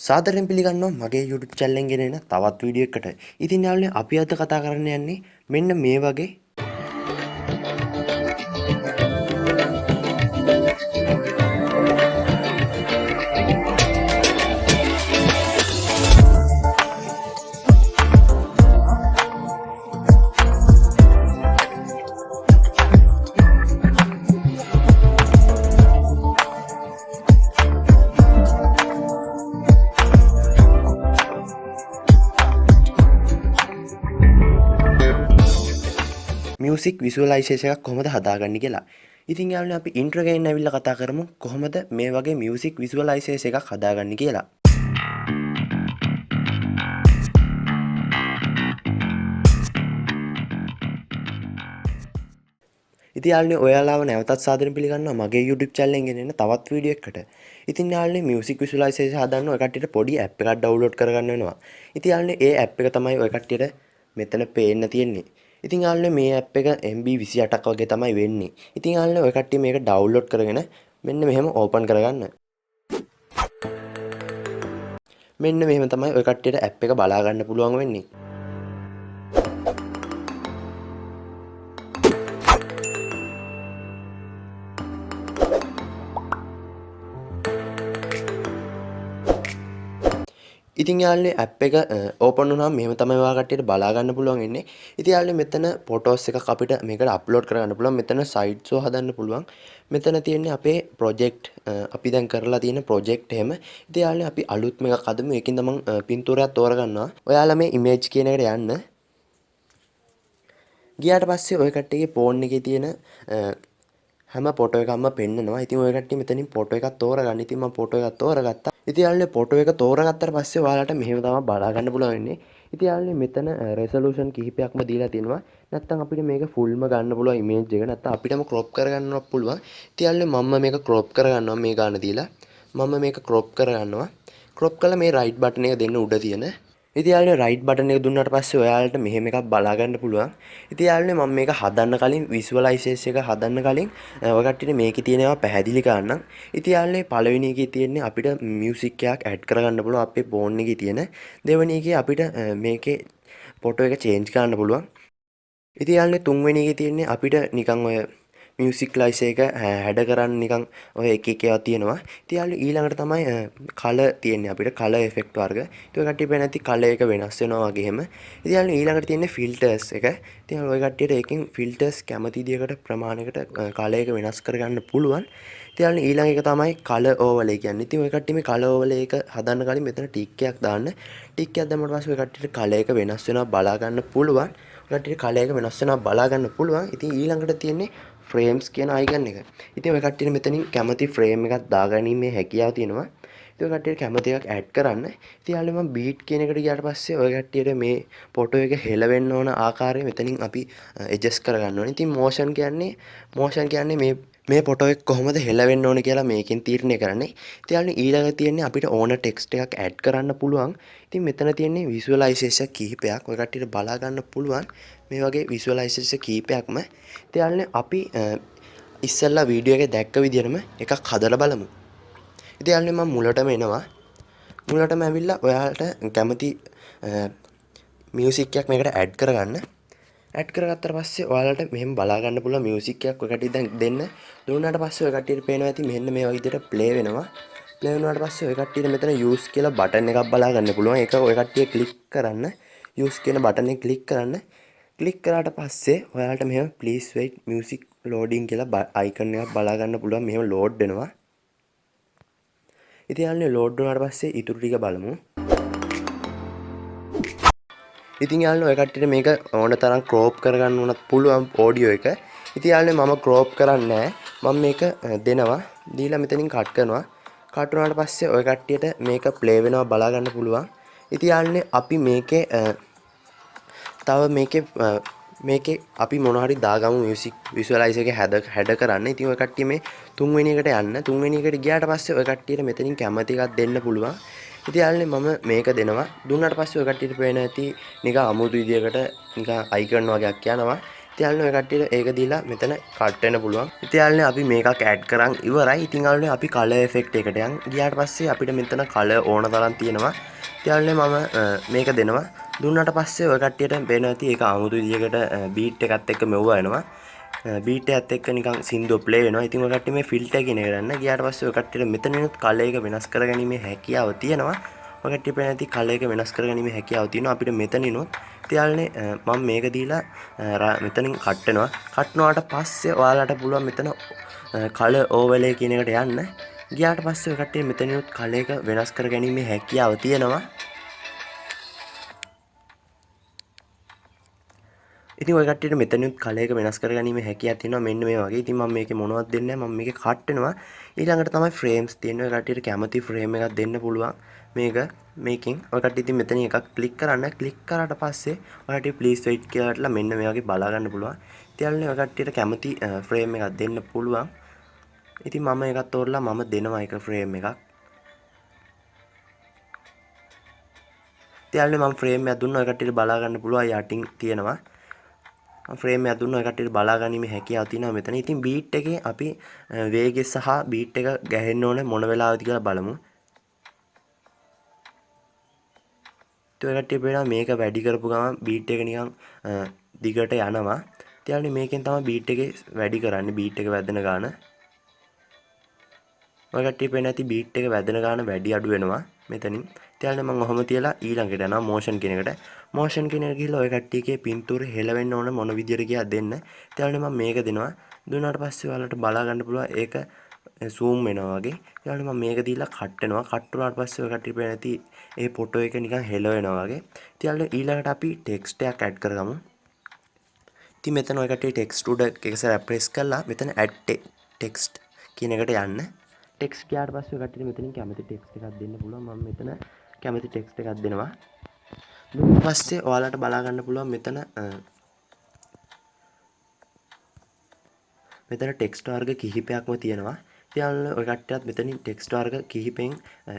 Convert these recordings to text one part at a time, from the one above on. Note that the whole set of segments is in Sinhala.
සාදරයෙන් පිළිගන්නවා මගේ YouTube channel එකෙන් ගෙන එන තවත් වීඩියෝ එකකට. ඉතින් යාළුවනේ අපි අද කතා කරන්න යන්නේ මෙන්න මේ වගේ මියුසික් විසුවලයිසේෂන් එකක් කොහොමද හදාගන්නේ කියලා. ඉතින් යාළුවනේ අපි ඉන්ට්‍රෝ එකෙන් ඇවිල්ලා කතා කරමු කොහොමද මේ වගේ මියුසික් විසුවලයිසේෂන් එකක් හදාගන්නේ කියලා. ඉතින් යාළුවනේ ඔයාලාව නැවතත් සාදරයෙන් පිළිගන්නවා මගේ YouTube channel එකෙන් ගෙන එන තවත් වීඩියෝ එකකට. ඉතින් යාළුවනේ මියුසික් විසුවලයිසේෂන් හදන්න ඔය කට්ටියට පොඩි ඇප් එකක් ඩවුන්ලෝඩ් කරගන්න වෙනවා. ඉතින් යාළුවනේ ඒ ඇප් එක තමයි ඔය කට්ටියට මෙතන පේන්න තියෙන්නේ. ඉතින් යාළුවනේ මේ ඇප් එක MB 28ක් වගේ තමයි වෙන්නේ. ඉතින් යාළුවනේ ඔය කට්ටිය මේක ඩවුන්ලෝඩ් කරගෙන මෙන්න මෙහෙම ඕපන් කරගන්න. මෙන්න මෙහෙම තමයි ඔය කට්ටියට ඇප් එක බලා ගන්න පුළුවන් වෙන්නේ. ඉතින් යාළුවනේ ඇප් එක ඕපන් වුණාම මෙහෙම තමයි ඔයා කට්ටියට බලා ගන්න පුළුවන් වෙන්නේ. ඉතින් යාළුවනේ මෙතන ෆොටෝස් එකක් අපිට මේකට අප්ලෝඩ් කරගන්න පුළුවන්. මෙතන සයිට් ෂෝ හදන්න පුළුවන්. මෙතන තියෙන්නේ අපේ ප්‍රොජෙක්ට් අපි දැන් කරලා තියෙන ප්‍රොජෙක්ට් එහෙම. ඉතින් යාළුවනේ අපි අලුත්ම එකක් හදමු. ඒකින්ද මම පින්තූරයක් තෝරගන්නවා. ඔයාලා මේ ඉමේජ් කියන එකට යන්න. ගියාට පස්සේ ඔය කට්ටියගේ ෆෝන් එකේ තියෙන හැම ෆොටෝ එකක්ම පෙන්නනවා. ඉතින් ඔය කට්ටිය මෙතනින් ෆොටෝ එකක් තෝරගන්න. ඉතින් මම ෆොටෝ එකක් තෝරගත්තා. ඉතින් යාළුවනේ ෆොටෝ එක තෝරගත්තට පස්සේ ඔයාලට මෙහෙම තමයි බලා ගන්න පුළුවන් වෙන්නේ. ඉතින් යාළුවනේ මෙතන රෙසලූෂන් කිහිපයක්ම දීලා තියෙනවා. නැත්තම් අපිට මේක ෆුල්ම ගන්න පුළුවන් ඉමේජ් එක. නැත්තම් අපිටම ක්‍රොප් කරගන්නවත් පුළුවන්. ඉතින් යාළුවනේ මම මේක ක්‍රොප් කරගන්නවා මේ ගාන දීලා. මම මේක ක්‍රොප් කරගන්නවා. ක්‍රොප් කළා මේ රයිට් බටන් එක දෙන්න උඩ තියෙන. ඉතින් යාළුවනේ රයිට් බටන් එක දුන්නාට පස්සේ ඔයාලට මෙහෙම එකක් බලා ගන්න පුළුවන්. ඉතින් යාළුවනේ මම මේක හදන්න කලින් විසුවලයිසේෂන් එක හදන්න කලින් ඔය කට්ටියට මේකේ තියෙන ඒවා පැහැදිලි කරන්නම්. ඉතින් යාළුවනේ පළවෙනි එකේ තියෙන්නේ අපිට මියුසික් එකක් ඇඩ් කරගන්න පුළුවන් අපේ ෆෝන් එකේ තියෙන. දෙවෙනි එකේ අපිට මේකේ ෆොටෝ එක චේන්ජ් කරන්න පුළුවන්. ඉතින් යාළුවනේ තුන්වෙනි එකේ තියෙන්නේ අපිට නිකන් ඔය මියුසික් ලයිස් එක හැඩ කරන්න නිකන් ඔය එක එක ඒවා තියෙනවා. ඉතින් යාළුවෝ ඊළඟට තමයි කලර් තියෙන්නේ අපිට කලර් ඉෆෙක්ට් වර්ග. ඉතින් ඔය කට්ටිය පේන ඇති කලර් එක වෙනස් වෙනවා වගේ එහෙම. ඉතින් යාළුවෝ ඊළඟට තියෙන්නේ ෆිල්ටර්ස් එක. ඉතින් ඔය කට්ටියට ඒකෙන් ෆිල්ටර්ස් කැමති විදියකට ප්‍රමාණයකට කලර් එක වෙනස් කරගන්න පුළුවන්. ඉතින් යාළුවෝ ඊළඟ එක තමයි කලර් ඕවර්ලේ කියන්නේ. ඉතින් ඔය කට්ටිය මේ කලර් ඕවර්ලේ එක හදන්න කලින් මෙතන ටික් එකක් දාන්න. ටික් එකක් දැම්මට පස්සේ ඔය කට්ටියට කලර් එක වෙනස් වෙනවා බලා ගන්න පුළුවන්. ඔය කට්ටියට කලර් එක වෙනස් වෙනවා බලා ගන්න පුළුවන්. ඉතින් ඊළඟට තියෙන්නේ ෆ්‍රේම්ස් කියන අයිකන් එක. ඉතින් ඔය කට්ටියට මෙතනින් කැමති ෆ්‍රේම් එකක් දාගැනීමේ හැකියාව තියෙනවා. ඉතින් ඔය කට්ටියට කැමති එකක් ඇඩ් කරන්න. ඉතින් යාළුවෝ මම බීට් කියන එකට ගියාට පස්සේ ඔය කට්ටියට මේ ෆොටෝ එක හෙලවෙන්න ඕන ආකාරය මෙතනින් අපි ඇඩ්ජස්ට් කරගන්න ඕනේ. ඉතින් මෝෂන් කියන්නේ මේ ෆොටෝ එක කොහොමද හෙලවෙන්න ඕනේ කියලා මේකෙන් තීරණය කරන්නේ. ඉතින් යාළුවෝ ඊළඟ තියෙන්නේ අපිට ඕන ටෙක්ස්ට් එකක් ඇඩ් කරන්න පුළුවන්. ඉතින් මෙතන තියෙන්නේ විසුවලයිසේෂන් කිහිපයක්. ඔය කට්ටියට බලා ගන්න පුළුවන්. මේ වගේ විසුවලයිසේෂන් කීපයක්ම. ඉතින් යාළුවනේ අපි ඉස්සෙල්ලා වීඩියෝ එකේ දැක්ක විදිහටම එකක් හදලා බලමු. ඉතින් යාළුවනේ මම මුලටම එනවා. මුලටම ඇවිල්ලා ඔයාලට කැමති මියුසික් එකක් මේකට ඇඩ් කරගන්න. ඇඩ් කරගත්තට පස්සේ ඔයාලට මෙහෙම බලා ගන්න පුළුවන් මියුසික් එකක් ඔය කට්ටිය දැන් දෙන්න. දුන්නාට පස්සේ ඔය කට්ටියට පේනවා ඇති මෙන්න මේ වගේ විදිහට ප්ලේ වෙනවා. ප්ලේ වුණාට පස්සේ ඔය කට්ටියට මෙතන යූස් කියලා බටන් එකක් බලා ගන්න පුළුවන්. ඒක ඔය කට්ටිය ක්ලික් කරන්න. යූස් කියන බටන් එක ක්ලික් කරන්න. ක්ලික් කරාට පස්සේ ඔයාලට මෙහෙම please wait music loading කියලා අයිකන් එකක් බලා ගන්න පුළුවන්. මෙහෙම ලෝඩ් වෙනවා. ඉතින් යාළුවනේ ලෝඩ් වුණාට පස්සේ ඊටු ටික බලමු. ඉතින් යාළුවනේ ඔය කට්ටියට මේක ඕන තරම් ක්‍රොප් කරගන්න උනත් පුළුවන් ඔඩියෝ එක. ඉතින් යාළුවනේ මම ක්‍රොප් කරන්නේ නැහැ. මම මේක දෙනවා. දීලා මෙතනින් කට් කරනවා. කට් වුණාට පස්සේ ඔය කට්ටියට මේක ප්ලේ වෙනවා බලා ගන්න පුළුවන්. ඉතින් යාළුවනේ අපි මේකේ තව මේකේ අපි මොන හරි දාගමු මියුසික් විසුවලයිස් එකේ හැඩ කරන්න. ඉතින් ඔය කට්ටිය මේ තුන්වෙනි එකට යන්න. තුන්වෙනි එකට ගියාට පස්සේ ඔය කට්ටියට මෙතනින් කැමති එකක් දෙන්න පුළුවන්. ඉතින් යාළුවනේ මම මේක දෙනවා. දුන්නාට පස්සේ ඔය කට්ටියට පේන ඇති නිකන් අමුතු විදියකට නිකන් අයිකන් වගේක් යනවා. ඉතින් යාළුවනේ ඔය කට්ටියට ඒක දීලා මෙතන කට් වෙන්න පුළුවන්. ඉතින් යාළුවනේ අපි මේකක් ඇඩ් කරන් ඉවරයි. ඉතින් යාළුවනේ අපි කලර් ඉෆෙක්ට් එකට යන් ගියාට පස්සේ අපිට මෙතන කලර් ඕන තරම් තියෙනවා. ඉතින් යාළුවනේ මම මේක දෙනවා. දුන්නාට පස්සේ ඔය කට්ටියට පේනවා ඇති ඒක 아무තු විදියකට බීට් එකත් එක්ක මෙව්වා වෙනවා. බීට් එකත් එක්ක නිකන් සින්දුව ප්ලේ වෙනවා. ඉතින් ඔය කට්ටිය මේ ෆිල්ටර් කියන එක ගන්න ගියාට පස්සේ ඔය කට්ටියට මෙතනිනුත් කලර් එක වෙනස් කරගැනීමේ හැකියාව තියෙනවා. ඔය කට්ටිය පේන ඇති කලර් එක වෙනස් කරගැනීමේ හැකියාව තියෙනවා අපිට මෙතනිනුත්. ඉතින් යාළුවනේ මම මේක දීලා මෙතනින් කට් වෙනවා. කට් වුණාට පස්සේ ඔයාලට පුළුවන් මෙතන කලර් ඕවර්ලේ කියන එකට යන්න. ගියාට පස්සේ ඔය කට්ටිය මෙතනිනුත් කලර් එක වෙනස් කරගැනීමේ හැකියාව තියෙනවා. ඉතින් ඔය කට්ටියට මෙතනිනුත් කලර් එක වෙනස් කරගැනීමේ හැකියාවක් තියෙනවා මෙන්න මේ වගේ. ඉතින් මම මේකේ මොනවද දෙන්නේ නැහැ. මම මේකේ කට් වෙනවා. ඊළඟට තමයි ෆ්‍රේම්ස් තියෙන්නේ. ඔය කට්ටියට කැමති ෆ්‍රේම් එකක් දෙන්න පුළුවන්. මේකෙන් ඔය කට්ටිය ඉතින් මෙතනින් එකක් ක්ලික් කරන්න. ක්ලික් කරාට පස්සේ ඔය කට්ටිය ප්ලීස් වෙයිට් කියලා මෙන්න මේ වගේ බලා ගන්න පුළුවන්. ඉතින් ඔය කට්ටියට කැමති ෆ්‍රේම් එකක් දෙන්න පුළුවන්. ඉතින් මම එකක් තෝරලා මම දෙනවා එක ෆ්‍රේම් එකක්. ඉතින් මම ෆ්‍රේම් එකක් දුන්නා. ඔය කට්ටියට බලා ගන්න පුළුවන් යටින් තියෙනවා. ෆ්‍රේම් එකක් දුන්නා. ඔය කට්ටියට බලා ගැනීමේ හැකියාව තියෙනවා මෙතන. ඉතින් බීට් එකේ අපි වේගය සහ බීට් එක ගැහෙන්න ඕනේ මොන වෙලාවද කියලා බලමු. ඉතින් ඔය කට්ටිය පේනවා මේක වැඩි කරපු ගමන් බීට් එක නිකන් දිගට යනවා. ඉතින් මේකෙන් තමයි බීට් එකේ වැඩි කරන්නේ බීට් එක වැදෙන ගාන. ඔය කට්ටිය පේන ඇති බීට් එක වැදෙන ගාන වැඩි අඩු වෙනවා මෙතනින්. ඉතින් මම ඔහොම තියලා ඊළඟට යනවා මෝෂන් කියන එකට. මෝෂන් කියන එකට ගිහලා ඔය කට්ටියගේ පින්තූරේ හෙලවෙන්න ඕන මොන විදියට කියලා දෙන්න. ඉතින් මම මේක දෙනවා. දුන්නාට පස්සේ ඔයාලට බලා ගන්න පුළුවන් ඒක zoom වෙනවා වගේ. ඊළඟට මම මේක දීලා කට් වෙනවා. කට් වුණාට පස්සේ ඔය කට්ටිය පේන ඇති ඒ ෆොටෝ එක නිකන් හෙලවෙනවා වගේ. ඉතින් ඊළඟට අපි ටෙක්ස්ට් එකක් ඇඩ් කරගමු. ඉතින් මෙතන ඔය කට්ටිය ටෙක්ස්ට් උඩ එක සැරයක් ප්‍රෙස් කරලා මෙතන add text කියන එකට යන්න. ටෙක්ස්ට් ගියාට පස්සේ ඔය කට්ටියට මෙතනින් කැමති ටෙක්ස්ට් එකක් දෙන්න පුළුවන්. මම මෙතන කැමති ටෙක්ස්ට් එකක් දෙනවා. ඊට පස්සේ ඔයාලට බලා ගන්න පුළුවන් මෙතන ටෙක්ස්ට් වර්ග කිහිපයක්ම තියෙනවා. ඉතින් ඔය කට්ටියත් මෙතනින් ටෙක්ස්ට් වර්ග කිහිපෙන්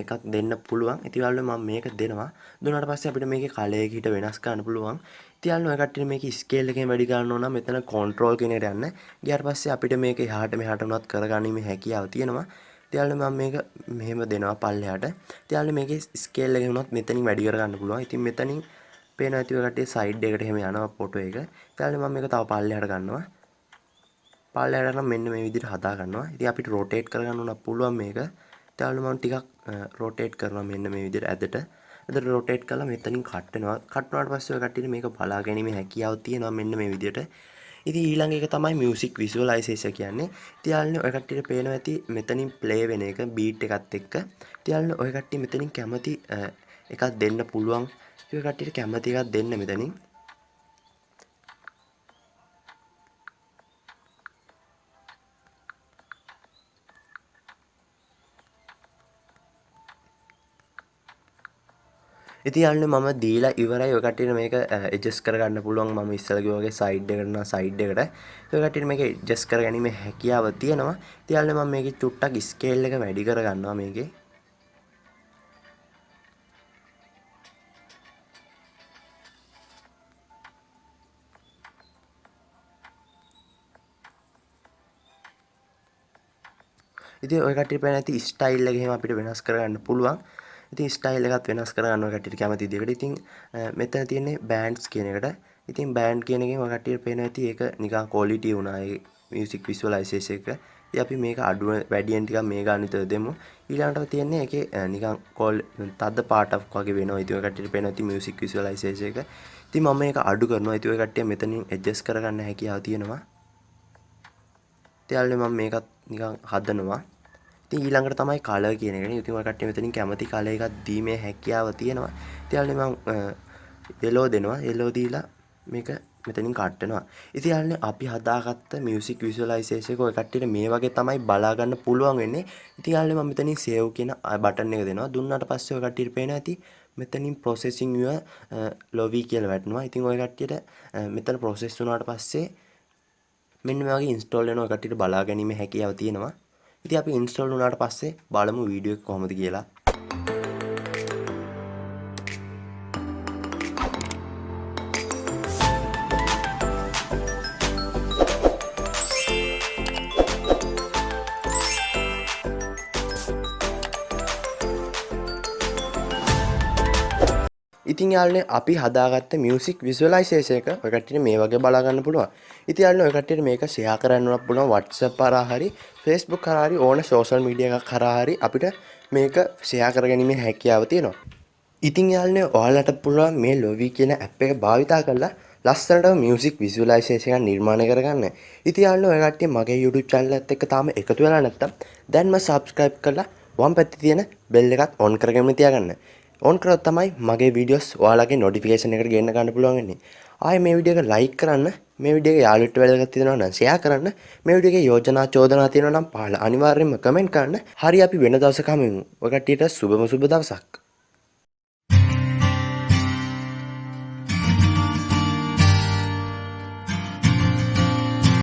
එකක් දෙන්න පුළුවන්. ඉතින් මම මේක දෙනවා. දුන්නාට පස්සේ අපිට මේකේ කලර් එක හිට වෙනස් කරන්න පුළුවන්. ඉතින් ඔය කට්ටිය මේකේ ස්කේල් එකෙන් වැඩි කරන්න ඕන නම් මෙතන කන්ට්‍රෝල් කියන එකට යන්න. ගියාට පස්සේ අපිට මේක එහාට මෙහාට උනත් කරගැනීමේ හැකියාව තියෙනවා. ඉතින් මම මේක මෙහෙම දෙනවා පල්ලෙහාට. ඉතින් මේකේ ස්කේල් එක උනත් මෙතනින් වැඩි කරගන්න පුළුවන්. ඉතින් මෙතනින් පේන ඇති ඔය කට්ටිය සයිඩ් එකට එහෙම යනවා ෆොටෝ එක. ඉතින් මම මේක තව පල්ලෙහාට ගන්නවා. පල්ලෙහාට නම් මෙන්න මේ විදිහට හදා ගන්නවා. ඉතින් අපිට රොටේට් කරගන්න උනත් පුළුවන් මේක. ඉතින් මම ටිකක් රොටේට් කරනවා මෙන්න මේ විදිහට ඇදට. ඇදට රොටේට් කළා මෙතනින් කට් වෙනවා. කට් වුණාට පස්සේ ඔය කට්ටියට මේක බලා ගැනීමේ හැකියාව තියෙනවා මෙන්න මේ විදිහට. ඉතින් ඊළඟ එක තමයි මියුසික් විසුවලයිසේෂන් කියන්නේ. ඉතින් ඔය කට්ටියට පේනවා ඇති මෙතනින් ප්ලේ වෙන එක බීට් එකත් එක්ක. ඉතින් ඔය කට්ටිය මෙතනින් කැමති එකක් දෙන්න පුළුවන්. ඔය කට්ටියට කැමති එකක් දෙන්න මෙතනින්. ඉතින් මම දීලා ඉවරයි. ඔය කට්ටියට මේක ඇඩ්ජස්ට් කරගන්න පුළුවන්. මම ඉස්සෙල්ලා කිව්වා වගේ සයිඩ් එකට නම් සයිඩ් එකට. ඔය කට්ටියට මේක ඇඩ්ජස්ට් කරගැනීමේ හැකියාව තියෙනවා. ඉතින් මම මේකේ චුට්ටක් ස්කේල් එක වැඩි කරගන්නවා මේකේ. ඉතින් ඔය කට්ටියට පේන ඇති ස්ටයිල් එක එහෙම අපිට වෙනස් කරගන්න පුළුවන්. ඉතින් ස්ටයිල් එකත් වෙනස් කරගන්න ඔය කට්ටියට කැමති විදිහකට. ඉතින් මෙතන තියෙන්නේ බෑන්ඩ්ස් කියන එකට. ඉතින් බෑන්ඩ් කියන එකෙන් ඔය කට්ටියට පේන ඇති ඒක නිකන් ක්වොලිටි වුණා ඒ මියුසික් විසුවලයිසේෂන් එක. ඉතින් අපි මේක අඩු වැඩියෙන් ටිකක් මේ ගානිතව දෙමු. ඊළඟට තියෙන්නේ ඒකේ නිකන් තද පාටක් වගේ වෙනවා. ඉතින් ඔය කට්ටියට පේන ඇති මියුසික් විසුවලයිසේෂන් එක. ඉතින් මම මේක අඩු කරනවා. ඉතින් ඔය කට්ටිය මෙතනින් ඇඩ්ජස්ට් කරගන්න හැකියාව තියෙනවා. ඉතින් මම මේකත් නිකන් හදනවා. ඉතින් ඊළඟට තමයි කලර් කියන එක. ඉතින් ඔය කට්ටිය මෙතනින් කැමති කලර් එකක් දීමේ හැකියාව තියෙනවා. ඉතින් මම yellow දෙනවා. yellow දීලා මේක මෙතනින් කට් වෙනවා. ඉතින් අපි හදාගත්ත මියුසික් විසුවලයිසේෂන් එක ඔය කට්ටියට මේ වගේ තමයි බලා ගන්න පුළුවන් වෙන්නේ. ඉතින් මම මෙතනින් save කියන බටන් එක දෙනවා. දුන්නාට පස්සේ ඔය කට්ටියට පේනවා ඇති මෙතනින් processing your Lovi කියලා වැටෙනවා. ඉතින් ඔය කට්ටියට මෙතන process වුණාට පස්සේ මෙන්න මේ වගේ install වෙනවා. ඔය කට්ටියට බලා ගැනීම හැකියාව තියෙනවා. ඉතින් අපි install වුණාට පස්සේ බලමු වීඩියෝ එක කොහොමද කියලා. ඉතින් යාළුවනේ අපි හදාගත්ත මියුසික් විසුවලයිසේෂන් එක ඔය කට්ටියට මේ වගේ බලා ගන්න පුළුවන්. ඉතින් යාළුවනේ ඔය කට්ටියට මේක ෂෙයා කරන්න උනත් පුළුවන් WhatsApp කරා හරි Facebook කරා හරි ඕන සෝෂල් මීඩියා එකක් කරා හරි අපිට මේක ෂෙයා කරගැනීමේ හැකියාව තියෙනවා. ඉතින් යාළුවනේ ඔයාලට පුළුවන් මේ Lovi කියන ඇප් එක භාවිතා කරලා ලස්සනට මියුසික් විසුවලයිසේෂන් එක නිර්මාණය කරගන්න. ඉතින් යාළුවනේ ඔය කට්ටිය මගේ YouTube channel එකත් එක්ක තාම එකතු වෙලා නැත්නම් දැන්ම subscribe කරලා වම් පැත්තේ තියෙන bell එකත් on කරගෙන තියාගන්න. on කරොත් තමයි මගේ videos ඔයාලගේ notification එකට ගෙන්න ගන්න පුළුවන් වෙන්නේ. ආයේ මේ වීඩියෝ එක like කරන්න, මේ වීඩියෝ එක යාළුවොත් වැදගත් තියෙනවා නම් share කරන්න, මේ වීඩියෝ එකේ යෝජනා චෝදනා තියෙනවා නම් පහළ අනිවාර්යයෙන්ම comment කරන්න. හරි අපි වෙන දවසක හමු වෙමු. ඔය කට්ටියට සුබම සුබ දවසක්.